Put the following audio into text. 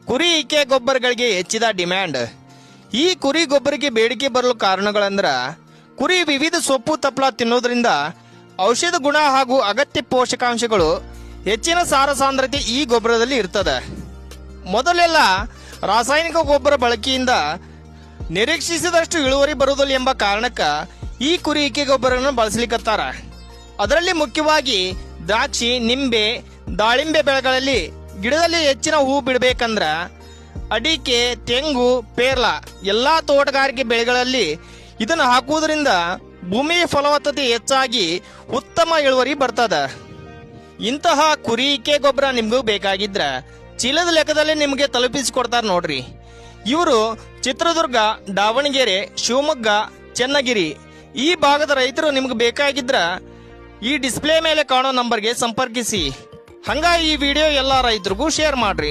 ಕುರಿ ಇಕೆ ಗೊಬ್ಬರಗಳಿಗೆ ಹೆಚ್ಚಿದ ಡಿಮ್ಯಾಂಡ್. ಈ ಕುರಿ ಗೊಬ್ಬರಕ್ಕೆ ಬೇಡಿಕೆ ಬರಲು ಕಾರಣಗಳಂದ್ರ ಕುರಿ ವಿವಿಧ ಸೊಪ್ಪು ತಪ್ಪಲ ತಿನ್ನೋದ್ರಿಂದ ಔಷಧ ಗುಣ ಹಾಗೂ ಅಗತ್ಯ ಪೋಷಕಾಂಶಗಳು ಹೆಚ್ಚಿನ ಸಾರ ಸಾಂದ್ರತೆ ಈ ಗೊಬ್ಬರದಲ್ಲಿ ಇರ್ತದೆ. ಮೊದಲೆಲ್ಲ ರಾಸಾಯನಿಕ ಗೊಬ್ಬರ ಬಳಕೆಯಿಂದ ನಿರೀಕ್ಷಿಸಿದಷ್ಟು ಇಳುವರಿ ಬರುವುದಿಲ್ಲ ಎಂಬ ಕಾರಣಕ್ಕ ಈ ಕುರಿ ಇಕೆ ಗೊಬ್ಬರವನ್ನು ಬಳಸಲಿಕ್ಕತ್ತಾರ. ಅದರಲ್ಲಿ ಮುಖ್ಯವಾಗಿ ದ್ರಾಕ್ಷಿ, ನಿಂಬೆ, ದಾಳಿಂಬೆ ಬೆಳೆಗಳಲ್ಲಿ ಗಿಡದಲ್ಲಿ ಹೆಚ್ಚಿನ ಹೂ ಬಿಡಬೇಕಂದ್ರ ಅಡಿಕೆ, ತೆಂಗು, ಪೇರ್ಲ ಎಲ್ಲಾ ತೋಟಗಾರಿಕೆ ಬೆಳೆಗಳಲ್ಲಿ ಇದನ್ನು ಹಾಕುವುದರಿಂದ ಭೂಮಿಯ ಫಲವತ್ತತೆ ಹೆಚ್ಚಾಗಿ ಉತ್ತಮ ಇಳುವರಿ ಬರ್ತದ. ಇಂತಹ ಕುರಿ ಇಕೆ ಗೊಬ್ಬರ ನಿಮ್ಗೂ ಬೇಕಾಗಿದ್ರ ಚೀಲದ ಲೆಕ್ಕದಲ್ಲಿ ನಿಮಗೆ ತಲುಪಿಸಿಕೊಡ್ತಾರ ನೋಡ್ರಿ. ಇವರು ಚಿತ್ರದುರ್ಗ, ದಾವಣಗೆರೆ, ಶಿವಮೊಗ್ಗ, ಚನ್ನಗಿರಿ ಈ ಭಾಗದ ರೈತರು ನಿಮ್ಗೆ ಬೇಕಾಗಿದ್ರ ಈ ಡಿಸ್ಪ್ಲೇ ಮೇಲೆ ಕಾಣೋ ನಂಬರ್ಗೆ ಸಂಪರ್ಕಿಸಿ. ಹಂಗ ಈ ವಿಡಿಯೋ ಎಲ್ಲ ರೈತರಿಗೂ ಶೇರ್ ಮಾಡ್ರಿ.